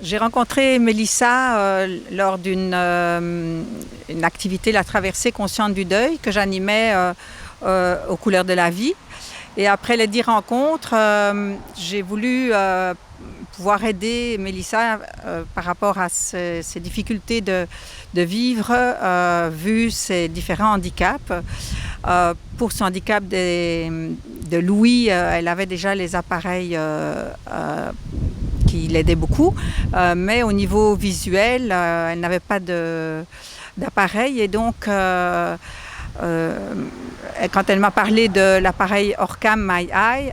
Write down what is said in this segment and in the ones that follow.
J'ai rencontré Mélissa lors d'une une activité, la traversée consciente du deuil, que j'animais aux couleurs de la vie. Et après les 10 rencontres, j'ai voulu pouvoir aider Mélissa par rapport à ses difficultés de vivre, vu ses différents handicaps. Pour son handicap de l'ouïe, elle avait déjà les appareils qui l'aidaient beaucoup, mais au niveau visuel, elle n'avait pas d'appareil. Et donc, quand elle m'a parlé de l'appareil Orcam My Eye,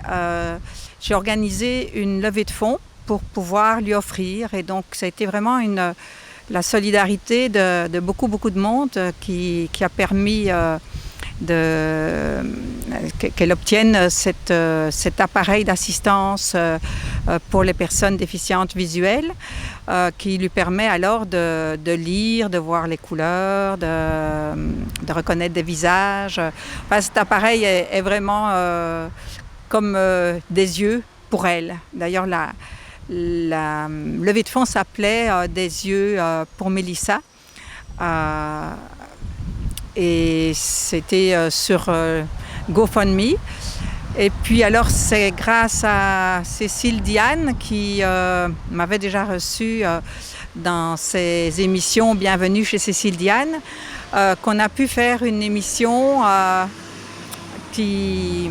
j'ai organisé une levée de fonds pour pouvoir lui offrir. Et donc, ça a été vraiment la solidarité de beaucoup, beaucoup de monde qui a permis qu'elle obtienne cet appareil d'assistance pour les personnes déficientes visuelles, qui lui permet alors de lire, de voir les couleurs, de reconnaître des visages. Enfin, cet appareil est vraiment comme des yeux pour elle. D'ailleurs, la levée de fonds s'appelait Des yeux pour Mélissa. Et c'était sur GoFundMe. Et puis alors, c'est grâce à Cécile Diane qui m'avait déjà reçue dans ses émissions Bienvenue chez Cécile Diane, qu'on a pu faire une émission qui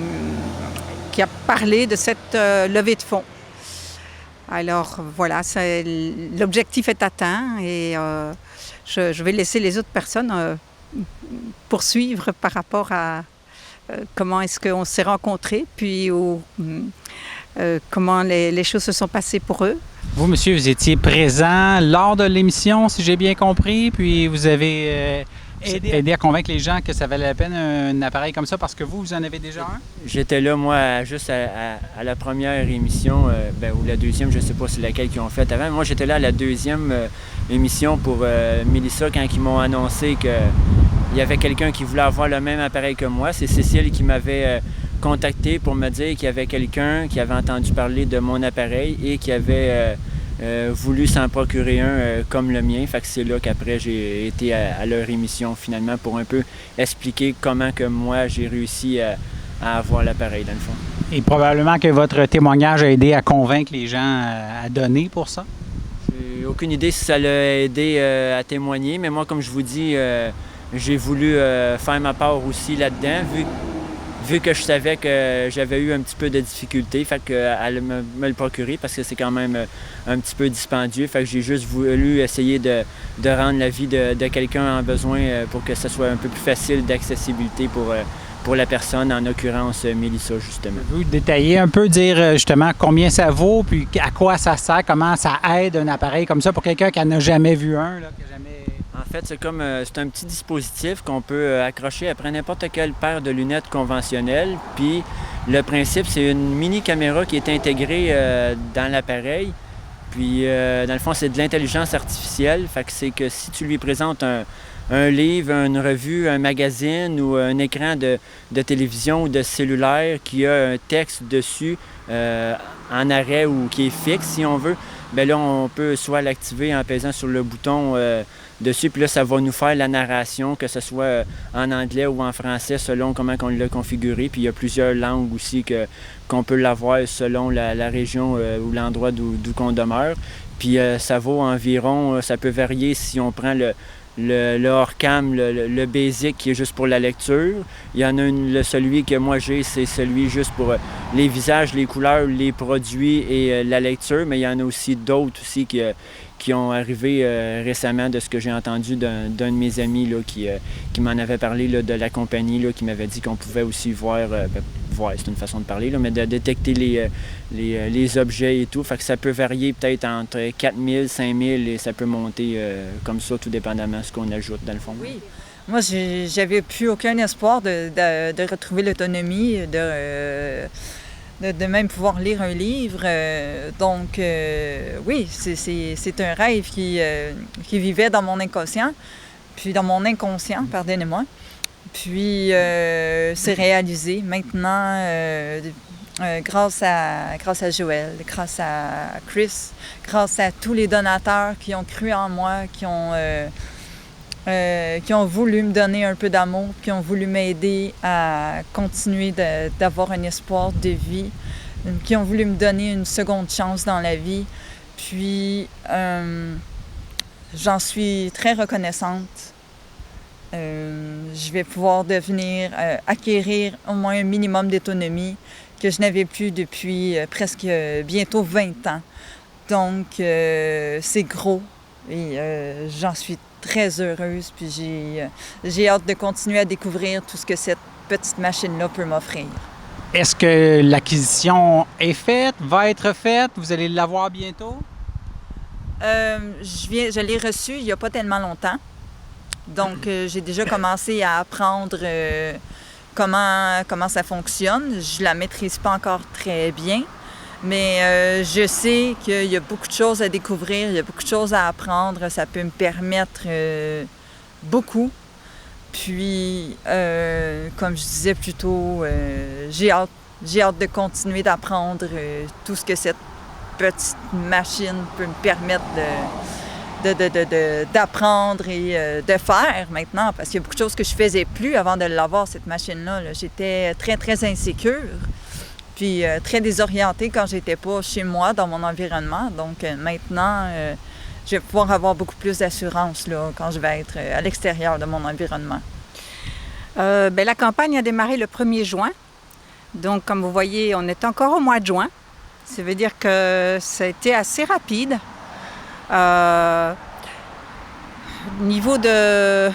a parlé de cette levée de fonds. Alors voilà, l'objectif est atteint et je vais laisser les autres personnes poursuivre par rapport à comment est-ce qu'on s'est rencontrés, puis comment les choses se sont passées pour eux. Vous, monsieur, vous étiez présent lors de l'émission, si j'ai bien compris, puis vous avez aidé à convaincre les gens que ça valait la peine un appareil comme ça, parce que vous en avez déjà un? J'étais là, moi, juste à la première émission, ou la deuxième, je ne sais pas c'est laquelle qu'ils ont fait avant. Moi, j'étais là à la deuxième émission pour Mélissa, quand ils m'ont annoncé qu'il y avait quelqu'un qui voulait avoir le même appareil que moi. C'est Cécile qui m'avait contacté pour me dire qu'il y avait quelqu'un qui avait entendu parler de mon appareil et qui avait voulu s'en procurer un comme le mien. Fait que c'est là qu'après j'ai été à leur émission finalement pour un peu expliquer comment que moi j'ai réussi à avoir l'appareil dans le fond. Et probablement que votre témoignage a aidé à convaincre les gens à donner pour ça? J'ai aucune idée si ça l'a aidé à témoigner, mais moi, comme je vous dis, j'ai voulu faire ma part aussi là-dedans, vu que je savais que j'avais eu un petit peu de difficulté, fait qu'elle me le procurer parce que c'est quand même un petit peu dispendieux. Fait que j'ai juste voulu essayer de rendre la vie de quelqu'un en besoin pour que ce soit un peu plus facile d'accessibilité pour la personne, en l'occurrence Mélissa, justement. Vous détailler un peu, dire justement combien ça vaut, puis à quoi ça sert, comment ça aide un appareil comme ça pour quelqu'un qui n'en a jamais vu un, là, qui n'a jamais... En fait, c'est un petit dispositif qu'on peut accrocher après n'importe quelle paire de lunettes conventionnelles. Puis le principe, c'est une mini caméra qui est intégrée dans l'appareil. Puis dans le fond, c'est de l'intelligence artificielle. Fait que c'est que si tu lui présentes un livre, une revue, un magazine ou un écran de télévision ou de cellulaire qui a un texte dessus en arrêt ou qui est fixe, si on veut, bien là, on peut soit l'activer en pesant sur le bouton dessus, puis là, ça va nous faire la narration, que ce soit en anglais ou en français, selon comment on l'a configuré. Puis il y a plusieurs langues aussi qu'on peut l'avoir selon la région ou l'endroit d'où qu'on demeure. Puis ça vaut environ, ça peut varier si on prend le Orcam, le Basic qui est juste pour la lecture. Il y en a celui que moi j'ai, c'est celui juste pour les visages, les couleurs, les produits et la lecture. Mais il y en a aussi d'autres aussi qui ont arrivé récemment, de ce que j'ai entendu d'un de mes amis là, qui m'en avait parlé là, de la compagnie, là, qui m'avait dit qu'on pouvait aussi voir, c'est une façon de parler, là, mais de détecter les objets et tout. Fait que ça peut varier peut-être entre 4 000, 5 000 et ça peut monter comme ça, tout dépendamment de ce qu'on ajoute dans le fond. Oui. Moi, j'avais plus aucun espoir de retrouver l'autonomie, de même pouvoir lire un livre. Donc, oui, c'est un rêve qui vivait dans mon inconscient, puis dans mon inconscient, pardonnez-moi. Puis, c'est réalisé. Maintenant, grâce à Joël, grâce à Chris, grâce à tous les donateurs qui ont cru en moi, qui ont voulu me donner un peu d'amour, qui ont voulu m'aider à continuer d'avoir un espoir de vie, qui ont voulu me donner une seconde chance dans la vie. Puis, j'en suis très reconnaissante. Je vais pouvoir acquérir au moins un minimum d'autonomie que je n'avais plus depuis presque bientôt 20 ans. Donc, c'est gros et j'en suis très heureuse. Puis j'ai hâte de continuer à découvrir tout ce que cette petite machine-là peut m'offrir. Est-ce que l'acquisition est faite, va être faite? Vous allez l'avoir bientôt? Je l'ai reçue il n'y a pas tellement longtemps. Donc, j'ai déjà commencé à apprendre comment ça fonctionne. Je la maîtrise pas encore très bien, mais je sais qu'il y a beaucoup de choses à découvrir, il y a beaucoup de choses à apprendre. Ça peut me permettre beaucoup. Puis, comme je disais plus tôt, j'ai hâte de continuer d'apprendre tout ce que cette petite machine peut me permettre d'apprendre et de faire maintenant, parce qu'il y a beaucoup de choses que je faisais plus avant de l'avoir, cette machine-là. Là. J'étais très, très insécure, puis très désorientée quand j'étais pas chez moi, dans mon environnement. Donc maintenant, je vais pouvoir avoir beaucoup plus d'assurance là, quand je vais être à l'extérieur de mon environnement. La campagne a démarré le 1er juin. Donc, comme vous voyez, on est encore au mois de juin. Ça veut dire que ça a été assez rapide. Niveau de...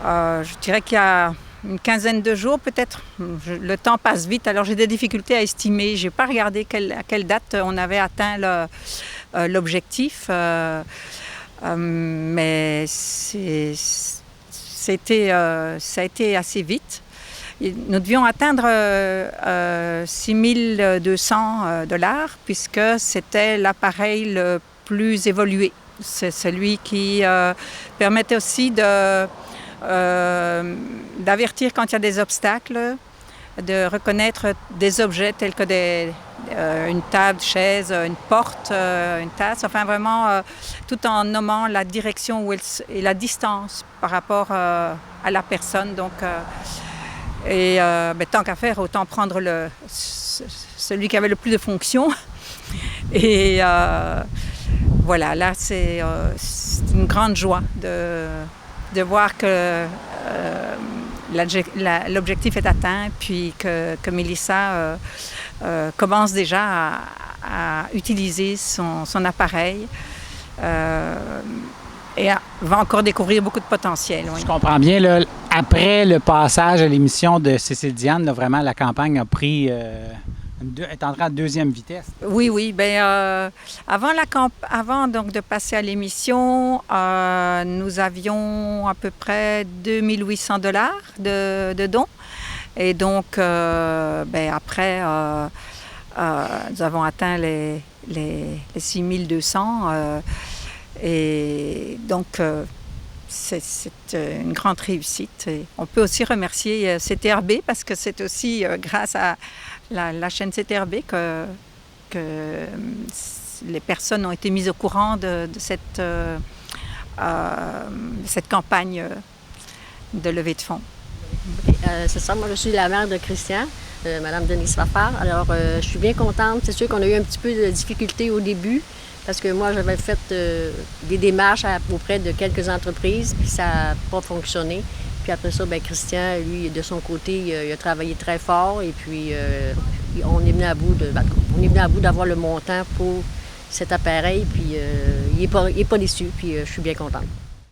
je dirais qu'il y a une quinzaine de jours peut-être. Le temps passe vite, alors j'ai des difficultés à estimer. Je n'ai pas regardé à quelle date on avait atteint l'objectif. Mais ça a été assez vite. Nous devions atteindre 6 200 $, puisque c'était l'appareil le plus évolué. C'est celui qui permettait aussi d'avertir quand il y a des obstacles, de reconnaître des objets tels que une table, une chaise, une porte, une tasse, enfin vraiment tout en nommant la direction et la distance par rapport à la personne. Donc, tant qu'à faire, autant prendre celui qui avait le plus de fonctions. Et voilà, là, c'est une grande joie de voir que l'objectif est atteint, puis que Mélissa commence déjà à utiliser son appareil. Et va encore découvrir beaucoup de potentiel. Oui. Je comprends bien. Là, après le passage à l'émission de Cécile Diane, là, vraiment, la campagne a pris... est entrée en deuxième vitesse. Oui. Avant donc, de passer à l'émission, nous avions à peu près 2 800 $ de dons. Et donc, après, nous avons atteint les 6 200 et donc, c'est une grande réussite. Et on peut aussi remercier CTRB parce que c'est aussi grâce à la chaîne CTRB que les personnes ont été mises au courant de cette campagne de levée de fonds. C'est ça, moi je suis la mère de Christian, Mme Denise Fafard. Alors je suis bien contente. C'est sûr qu'on a eu un petit peu de difficultés au début parce que moi j'avais fait des démarches auprès de quelques entreprises puis ça n'a pas fonctionné. Puis après ça, Christian, lui, de son côté, il a travaillé très fort et puis on est venu à bout d'avoir le montant pour cet appareil. Puis il est pas déçu, puis je suis bien contente.